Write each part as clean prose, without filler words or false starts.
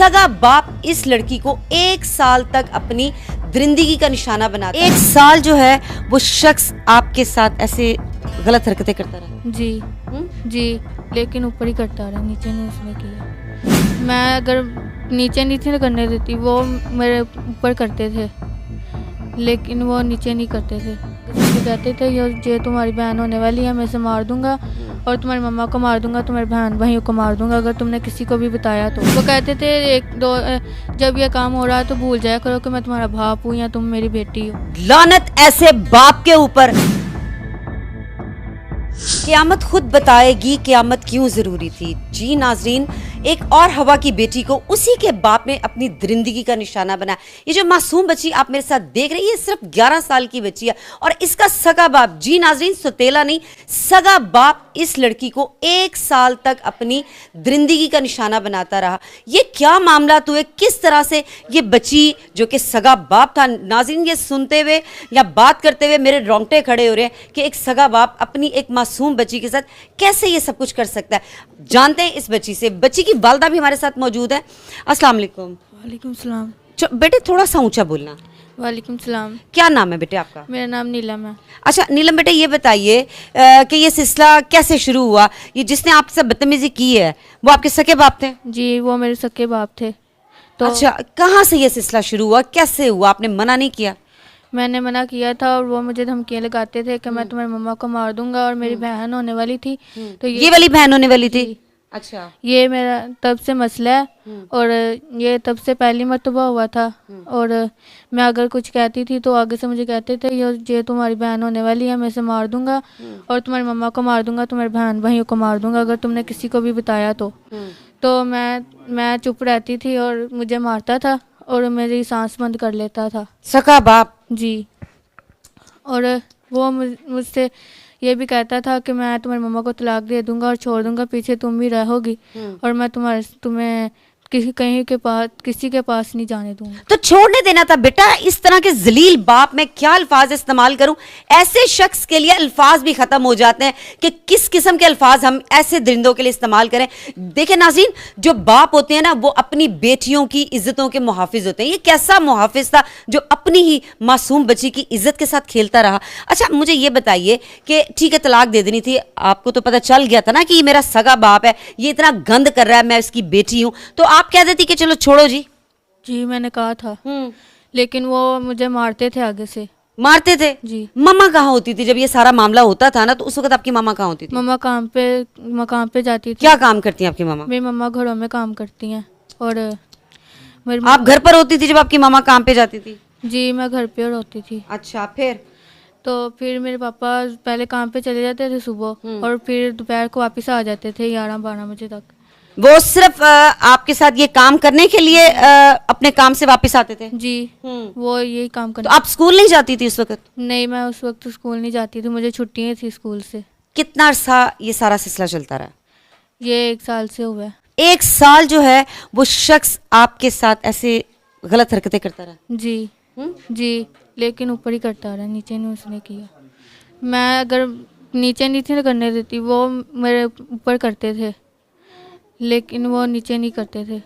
सगा बाप इस लड़की को 1 साल तक अपनी दरिंदगी का निशाना बना, 1 साल जो है वो शख्स आपके साथ ऐसे गलत हरकतें करता रहा। जी जी, लेकिन ऊपर ही करता रहा, नीचे नहीं उसने किया। मैं अगर नीचे नहीं थी करने देती, वो मेरे ऊपर करते थे, लेकिन वो नीचे नहीं करते थे। मुझे कहते थे ये तुम्हारी बहन होने वाली है, मैं इसे मार दूंगा और तुम्हारी मम्मा को मार दूंगा, तुम्हारी बहन भाइयों को मार दूंगा अगर तुमने किसी को भी बताया तो। वो कहते थे 1-2 जब ये काम हो रहा है तो भूल जाया करो कि मैं तुम्हारा बाप हूँ या तुम मेरी बेटी हो। लानत ऐसे बाप के ऊपर। क़यामत खुद बताएगी क़यामत क्यों जरूरी थी। जी नाजरीन, एक और हवा की बेटी को उसी के बाप ने अपनी दरिंदगी का निशाना बनाया। ये जो मासूम बच्ची आप मेरे साथ देख रही है, ये सिर्फ 11 साल की बच्ची है और इसका सगा बाप, जी नाजरीन सौतेला नहीं, सगा बाप इस लड़की को 1 साल तक अपनी दरिंदगी का निशाना बनाता रहा। ये क्या मामला हुए, किस तरह से ये बच्ची जो कि सगा बाप था, नाजरीन ये सुनते हुए या बात करते हुए मेरे रोंगटे खड़े हो रहे हैं कि एक सगा बाप अपनी एक मासूम बच्ची के साथ कैसे ये सब कुछ कर सकता है। जानते हैं इस बच्ची से, बच्ची की वालदा भी हमारे साथ मौजूद है। अस्सलाम वालेकुम। वालेकुम सलाम। बेटे थोड़ा सा ऊंचा बोलना। वालेकुम सलाम। क्या नाम है बेटे आपका? मेरा नाम नीलम है। अच्छा नीलम बेटे, ये बताइए कि ये सिलसिला कैसे शुरू हुआ? ये जिसने आपसे बदतमीजी की है वो आपके सके बाप थे? जी, वो मेरे सके बाप थे। तो अच्छा, कहाँ से ये सिलसिला शुरू हुआ, कैसे हुआ? आपने मना नहीं किया? मैंने मना किया था और वो मुझे धमकियाँ लगाते थे कि मैं तुम्हारी मम्मा को मार दूंगा और मेरी बहन होने वाली थी। तो ये वाली बहन होने वाली थी? अच्छा। ये मेरा तब से मसला है और ये तब से पहली मर्तबा हुआ था। और मैं अगर कुछ कहती थी तो आगे से मुझे कहते थे ये तुम्हारी बहन होने वाली है, मैं इसे मार दूंगा और तुम्हारी मम्मा को मार दूंगा, तुम्हारी बहन भाइयों को मार दूंगा अगर तुमने किसी को भी बताया तो मैं चुप रहती थी और मुझे मारता था और मेरी सांस बंद कर लेता था। सका बाप? जी। और वो मुझसे ये भी कहता था कि मैं तुम्हारी मम्मा को तलाक दे दूंगा और छोड़ दूंगा, पीछे तुम भी रहोगी और मैं तुम्हें किसी के पास नहीं जाने दूंगा। तो छोड़ने देना था बेटा। इस तरह के जलील बाप, मैं क्या अल्फाज इस्तेमाल करूं, ऐसे शख्स के लिए अल्फाज भी खत्म हो जाते हैं कि किस किस्म के अल्फाज हम ऐसे दरिंदों के लिए इस्तेमाल करें। देखें नाज़रीन, जो बाप होते हैं ना वो अपनी बेटियों की इज्जतों के मुहाफिज होते हैं। ये कैसा मुहाफिज था जो अपनी ही मासूम बच्ची की इज्जत के साथ खेलता रहा। अच्छा मुझे ये बताइए कि ठीक है तलाक दे देनी थी, आपको तो पता चल गया था ना कि ये मेरा सगा बाप है, ये इतना गंद कर रहा है, मैं इसकी बेटी हूं, तो आप कह देती कि चलो छोड़ो जी? जी मैंने कहा था, लेकिन वो मुझे मारते थे आगे से। मारते थे? जी। मम्मा कहाँ होती थी जब ये सारा मामला होता था ना, तो उस वक्त आपकी मम्मा कहाँ होती थी? मम्मा काम पे जाती थी। क्या काम करती हैं आपकी मम्मा? मेरी मम्मा घरों में काम करती हैं और आप घर पर होती थी जब आपकी मम्मा काम पे जाती थी? जी मैं घर पे होती थी। अच्छा, फिर मेरे पापा पहले काम पे चले जाते थे सुबह और फिर दोपहर को वापस आ जाते थे 11-12 बजे तक। वो सिर्फ आपके साथ ये काम करने के लिए अपने काम से वापस आते थे? जी वो यही काम करते। तो आप स्कूल नहीं जाती थी उस वक्त? नहीं, मैं उस वक्त स्कूल नहीं जाती थी, मुझे छुट्टियां थी स्कूल से। कितना अरसा ये सारा सिलसिला चलता रहा? ये 1 साल से हुआ है। 1 साल जो है वो शख्स आपके साथ ऐसे गलत हरकतें करता रहा? जी जी, लेकिन ऊपर ही करता रहा, नीचे नहीं उसने किया। मैं अगर नीचे नहीं थी करने देती, वो मेरे ऊपर करते थे, लेकिन वो नीचे नहीं करते थे।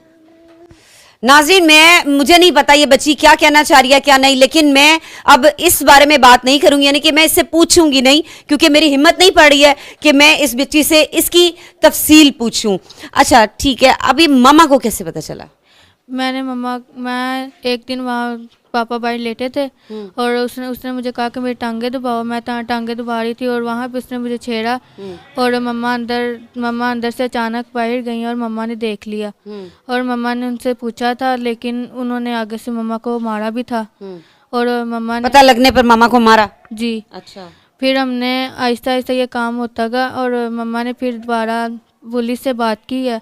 नाज़रीन, मुझे नहीं पता ये बच्ची क्या कहना चाह रही है क्या नहीं, लेकिन मैं अब इस बारे में बात नहीं करूंगी, यानी कि मैं इससे पूछूंगी नहीं, क्योंकि मेरी हिम्मत नहीं पड़ रही है कि मैं इस बच्ची से इसकी तफसील पूछूं। अच्छा ठीक है, अभी मम्मा को कैसे पता चला? मैं एक दिन वहाँ पापा भाई लेटे थे और उसने मुझे कहा कि मेरी टांगे दबाओ। मैं टांगे दबा रही थी और वहाँ पे उसने मुझे छेड़ा और मम्मा अंदर से अचानक बाहर गई और मम्मा ने देख लिया और मम्मा ने उनसे पूछा था, लेकिन उन्होंने आगे से मम्मा को मारा भी था और मम्मा ने पता लगने पर मम्मा को मारा? जी। अच्छा। फिर हमने आहिस्ता आहिस्ता ये काम होता गया और मम्मा ने फिर दोबारा पुलिस से बात की है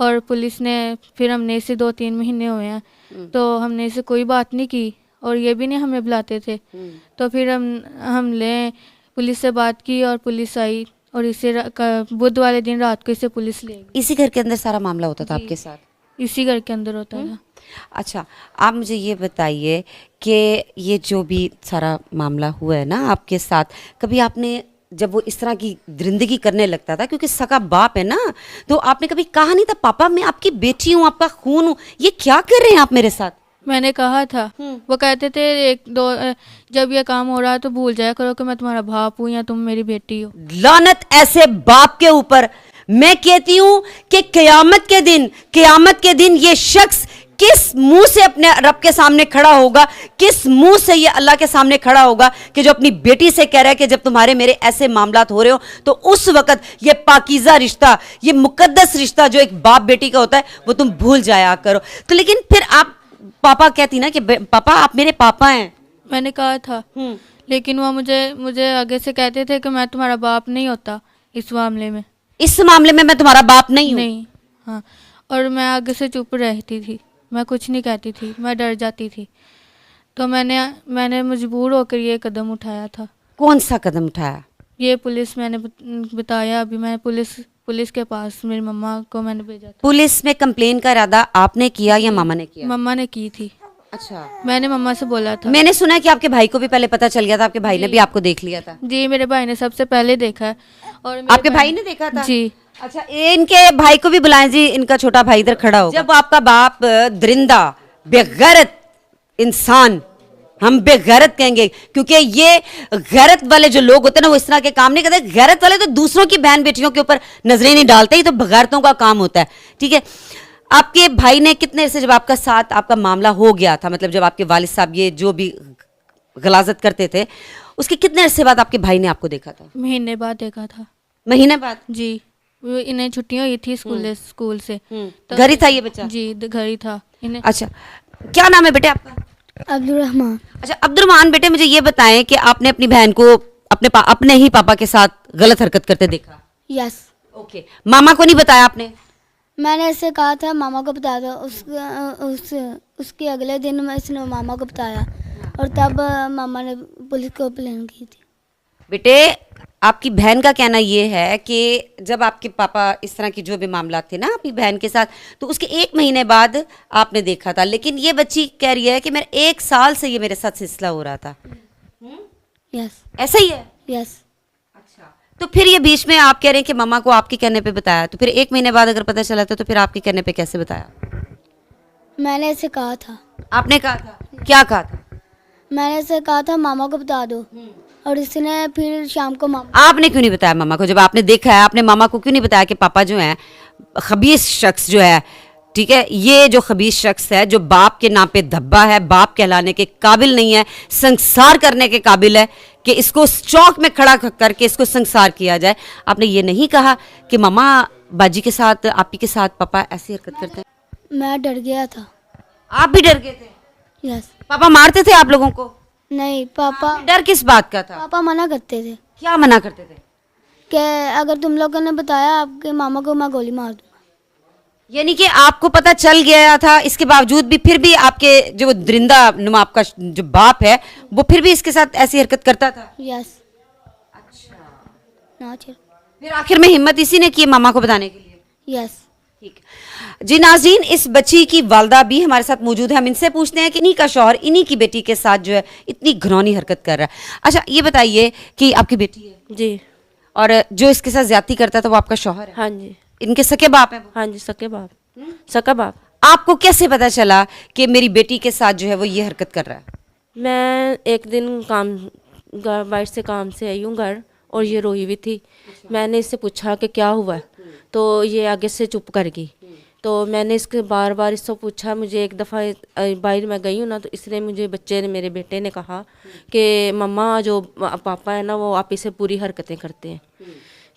और पुलिस ने फिर हमने इसे 2-3 महीने हुए हैं तो हमने इसे कोई बात नहीं की और ये भी नहीं हमें बुलाते थे। तो फिर हमने पुलिस से बात की और पुलिस आई और इसे बुध वाले दिन रात को इसे पुलिस ले गई। इसी घर के अंदर सारा मामला होता था आपके साथ? इसी घर के अंदर होता था। अच्छा, आप मुझे ये बताइए कि ये जो भी सारा मामला हुआ है ना आपके साथ, कभी आपने जब वो इस तरह की दरिंदगी करने लगता था, क्योंकि सगा बाप है ना, तो आपने कभी कहा नहीं था पापा मैं आपकी बेटी हूँ, आपका खून हूँ, ये क्या कर रहे हैं आप मेरे साथ? मैंने कहा था, वो कहते थे एक दो जब ये काम हो रहा है तो भूल जाया करो कि मैं तुम्हारा बाप हूँ या तुम मेरी बेटी हो। लानत ऐसे बाप के ऊपर। मैं कहती हूँ कि क़यामत के दिन ये शख्स किस मुंह से अपने रब के सामने खड़ा होगा, किस मुंह से ये अल्लाह के सामने खड़ा होगा कि जो अपनी बेटी से कह रहा है कि जब तुम्हारे मेरे ऐसे मामलात हो रहे हो तो उस वक्त ये पाकीज़ा रिश्ता, ये मुकद्दस रिश्ता जो एक बाप बेटी का होता है वो तुम भूल जाया करो। तो लेकिन फिर आप पापा कहती ना कि पापा आप मेरे पापा हैं। मैंने कहा था, लेकिन वो मुझे आगे से कहते थे कि मैं तुम्हारा बाप नहीं होता इस मामले में मैं तुम्हारा बाप नहीं हूँ। नहीं, हाँ। और मैं आगे से चुप रहती थी, मैं कुछ नहीं कहती थी, मैं डर जाती थी। तो मैंने मजबूर होकर ये कदम उठाया था। कौन सा कदम उठाया? ये पुलिस मैंने बताया, अभी मैं पुलिस के पास मेरी मम्मा को मैंने भेजा था। पुलिस में कंप्लेन का इरादा आपने किया या मामा ने किया? मम्मा ने की थी। अच्छा, मैंने मम्मा से बोला था। मैंने सुना है कि आपके भाई को भी पहले पता चल गया था, आपके भाई ने भी आपको देख लिया था। जी, मेरे भाई ने सबसे पहले देखा है। और आपके भाई ने देखा था? जी। अच्छा, इनके भाई को भी बुलाएं जी, इनका छोटा भाई इधर खड़ा हो। जब आपका बाप दरिंदा बेगैरत इंसान, हम बेगैरत कहेंगे क्योंकि ये गैरत वाले जो लोग होते हैं ना वो इस तरह के काम नहीं करते। गैरत वाले तो दूसरों की बहन बेटियों के ऊपर नजरें नहीं डालते, ही तो बगैरतों का काम होता है। ठीक है, आपके भाई ने कितने से, जब आपका साथ आपका मामला हो गया था, मतलब जब आपके वालिद साहब ये जो भी गलाजत करते थे, उसके कितने अरसे बाद आपके भाई ने आपको देखा था? महीने बाद देखा था। महीने बाद? जी, वो इन्हें छुट्टियां हुई थी स्कूल से। तो घर ही था ये बच्चा? जी, घर ही था इन्हें। अच्छा, क्या नाम है बेटे आपका? अब्दुल रहमान। अच्छा अब्दुल रहमान बेटे, मुझे ये बताएं कि आपने अपनी बहन को अपने ही पापा के साथ गलत हरकत करते देखा? यस। ओके, मामा को नहीं बताया आपने? मैंने ऐसे कहा था मामा को बता दो, उसके अगले दिन मैं इसने मामा को बताया और तब मामा ने पुलिस को प्लेन की थी। बेटे, आपकी बहन का कहना ये है कि जब आपके पापा इस तरह की जो भी मामला थे ना अपनी बहन के साथ, तो उसके 1 महीने बाद आपने देखा था, लेकिन ये बच्ची कह रही है कि मेरे 1 साल से ये मेरे साथ सिलसिला हो रहा था। यस। ऐसा ही है? यस। अच्छा, तो फिर ये बीच में आप कह रहे हैं कि मम्मा को आपके कहने पे बताया, तो फिर 1 महीने बाद अगर पता चला था तो फिर आपके कहने पे कैसे बताया? मैंने ऐसे कहा था। आपने कहा था? क्या कहा था? मैंने ऐसे कहा था मामा को बता दो और इसने फिर शाम को मामा। आपने क्यों नहीं बताया मामा को? जब आपने देखा है आपने मामा को क्यों नहीं बताया कि पापा जो है खबीस शख्स जो है, ठीक है, ये जो खबीस शख्स है जो बाप के नाम पे धब्बा है, बाप कहलाने के काबिल नहीं है, संसार करने के काबिल है कि इसको चौक में खड़ा करके इसको संसार किया जाए, आपने ये नहीं कहा कि मामा बाजी के साथ आपी के साथ पापा ऐसी हरकत करते हैं? मैं डर गया था। आप भी डर गए थे? यस। पापा मारते थे आप लोगों को? नहीं, पापा डर किस बात का था? पापा मना करते थे क्या मना करते थे? कि अगर तुम लोगों ने बताया आपके मामा को मैं गोली मार दूंगा। यानी कि आपको पता चल गया था, इसके बावजूद भी फिर भी आपके जो दरिंदा नुमा आपका जो बाप है वो फिर भी इसके साथ ऐसी हरकत करता था? यस। अच्छा, ना चिर। फिर आखिर में हिम्मत इसी ने की मामा को बताने के लिए? यस। ठीक जी नाज़रीन, इस बच्ची की वालदा भी हमारे साथ मौजूद है, हम इनसे पूछते हैं कि इन्हीं का शौहर इन्हीं की बेटी के साथ जो है इतनी घिनौनी हरकत कर रहा है। अच्छा ये बताइए कि आपकी बेटी है जी। और जो इसके साथ ज्यादती करता था वो आपका शौहर है? हाँ जी। इनके सके बाप है वो? हाँ जी, सके बाप। सका बाप। आपको कैसे पता चला कि मेरी बेटी के साथ जो है वो ये हरकत कर रहा है? मैं एक दिन बाहर से काम से आई हूँ घर और ये रोई हुई थी। मैंने इससे पूछा कि क्या हुआ, तो ये आगे से चुप कर गई। तो मैंने इसके बार बार इससे पूछा, मुझे एक दफ़ा बाहर मैं गई हूँ ना, तो इसने मुझे मेरे बेटे ने कहा कि मम्मा जो पापा है ना वो आप इसे पूरी हरकतें करते हैं।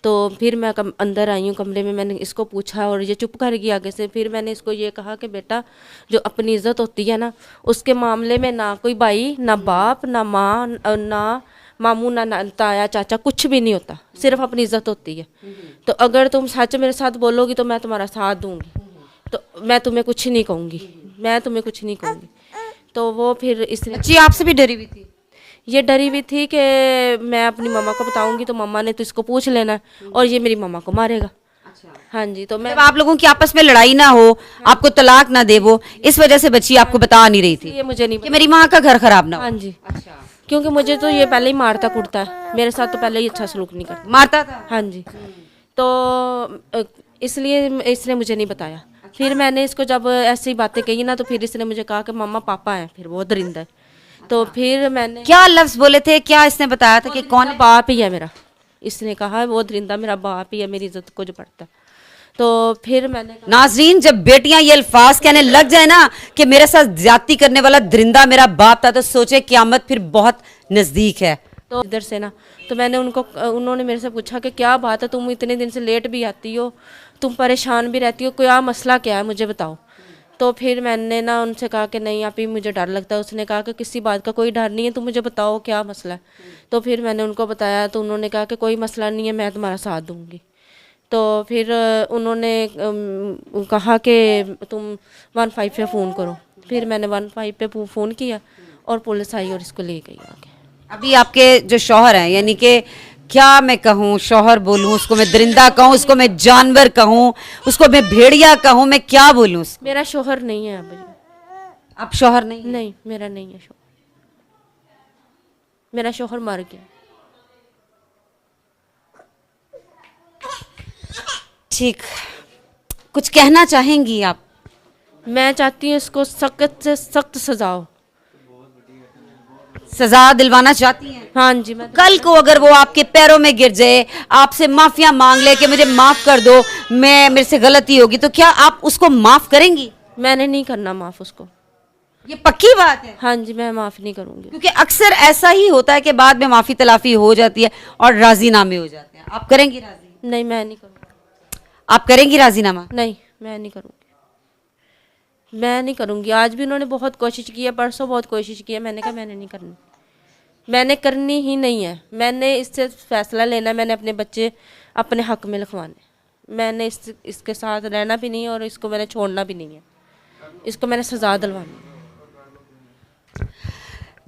तो फिर मैं अंदर आई हूँ कमरे में, मैंने इसको पूछा और ये चुप कर गई आगे से। फिर मैंने इसको ये कहा कि बेटा जो अपनी इज़्ज़त होती है ना उसके मामले में ना कोई भाई ना बाप ना माँ ना मामू ना ताया चाचा कुछ भी नहीं होता, सिर्फ अपनी इज्जत होती है। तो अगर तुम सच मेरे साथ बोलोगी तो मैं तुम्हारा साथ दूंगी, तो मैं तुम्हें कुछ नहीं कहूँगी, मैं तुम्हें कुछ नहीं कहूँगी। तो वो फिर इसने जी आपसे भी डरी हुई थी? ये डरी हुई थी कि मैं अपनी मम्मा को बताऊंगी तो मम्मा ने तो इसको पूछ लेना और ये मेरी मम्मा को मारेगा। हाँ जी। तो मैं जब आप लोगों की आपस में लड़ाई ना हो, आपको तलाक ना दे, वो इस वजह से बच्ची आपको बता नहीं रही थी ये मुझे नहीं कि मेरी माँ का घर खराब ना हो? हाँ जी। क्योंकि मुझे तो ये पहले ही मारता कूटता है, मेरे साथ तो पहले ही अच्छा सलूक नहीं करता। मारता था? हाँ जी। तो इसलिए इसने मुझे नहीं बताया। फिर मैंने इसको जब ऐसी बातें कही ना, तो फिर इसने मुझे कहा कि मम्मा पापा हैं, फिर वो दरिंदा है। तो फिर मैंने क्या लफ्ज बोले थे, क्या इसने बताया था कि कौन? बाप ही है मेरा। इसने कहा वो दरिंदा मेरा बाप ही है, मेरी इज्जत को जो पड़ता है। तो फिर मैंने कहा, नाजरीन, जब बेटियां ये अल्फाज कहने लग जाए ना कि मेरे साथ ज्यादती करने वाला दरिंदा मेरा बाप था, तो सोचे क़यामत फिर बहुत नजदीक है। तो इधर से ना, तो मैंने उन्होंने मेरे से पूछा कि क्या बात है, तुम इतने दिन से लेट भी आती हो, तुम परेशान भी रहती हो, क्या मसला क्या है, मुझे बताओ। तो फिर मैंने ना उनसे कहा कि नहीं आप ही, मुझे डर लगता है। उसने कहा कि किसी बात का कोई डर नहीं है, तुम मुझे बताओ क्या मसला है। तो फिर मैंने उनको बताया, तो उन्होंने कहा कि कोई मसला नहीं है, मैं तुम्हारा साथ दूंगी। तो फिर उन्होंने कहा कि तुम 15 पे फ़ोन करो। फिर मैंने 15 पे फ़ोन किया और पुलिस आई और इसको ले गई आगे। अभी आपके जो शौहर हैं, यानी कि क्या मैं कहूँ, शौहर बोलूँ उसको, मैं दरिंदा कहूँ उसको, मैं जानवर कहूँ उसको, मैं भेड़िया कहूँ, मैं क्या बोलूँ उसको? मेरा शोहर नहीं है अभी। आप शौहर नहीं? नहीं, मेरा नहीं है शोहर, मेरा शोहर मर गया। ठीक, कुछ कहना चाहेंगी आप? मैं चाहती हूँ इसको सख्त से सख्त सजा हो। सजा दिलवाना चाहती हैं? हाँ जी। मैं कल को अगर वो आपके पैरों में गिर जाए, आपसे माफिया मांग ले कि मुझे माफ कर दो, मेरे से गलती होगी, तो क्या आप उसको माफ करेंगी? मैंने नहीं करना माफ़ उसको। ये पक्की बात है? हाँ जी, मैं माफ़ नहीं करूँगी। क्योंकि अक्सर ऐसा ही होता है कि बाद में माफी तलाफी हो जाती है और राजीनामे हो जाते हैं। आप करेंगी राजी? नहीं, मैं नहीं करूँगी। आप करेंगी राजीनामा? नहीं, मैं नहीं करूँगी, मैं नहीं करूँगी। आज भी उन्होंने बहुत कोशिश की है, परसों बहुत कोशिश की है, मैंने कहा मैंने नहीं करनी, मैंने करनी ही नहीं है। मैंने इससे फैसला लेना, मैंने अपने बच्चे अपने हक में लिखवाने, मैंने इसके साथ रहना भी नहीं है और इसको मैंने छोड़ना भी नहीं है, इसको मैंने सजा दिलवानी है।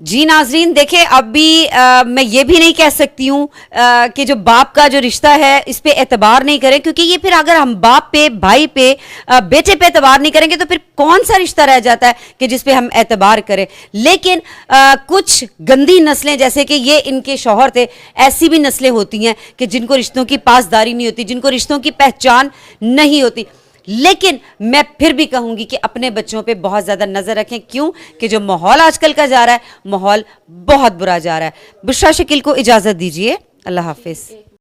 जी नाजरीन, देखें, अभी मैं ये भी नहीं कह सकती हूँ कि जो बाप का जो रिश्ता है इस पे एतबार नहीं करें, क्योंकि ये फिर अगर हम बाप पे, भाई पे, बेटे पे एतबार नहीं करेंगे तो फिर कौन सा रिश्ता रह जाता है कि जिस पे हम एतबार करें। लेकिन कुछ गंदी नस्लें, जैसे कि ये इनके शौहर थे, ऐसी भी नस्लें होती हैं कि जिनको रिश्तों की पासदारी नहीं होती, जिनको रिश्तों की पहचान नहीं होती। लेकिन मैं फिर भी कहूंगी कि अपने बच्चों पे बहुत ज़्यादा नज़र रखें। क्यों? कि जो माहौल आजकल का जा रहा है, माहौल बहुत बुरा जा रहा है। बुशरा शकील को इजाज़त दीजिए, अल्लाह हाफिज़।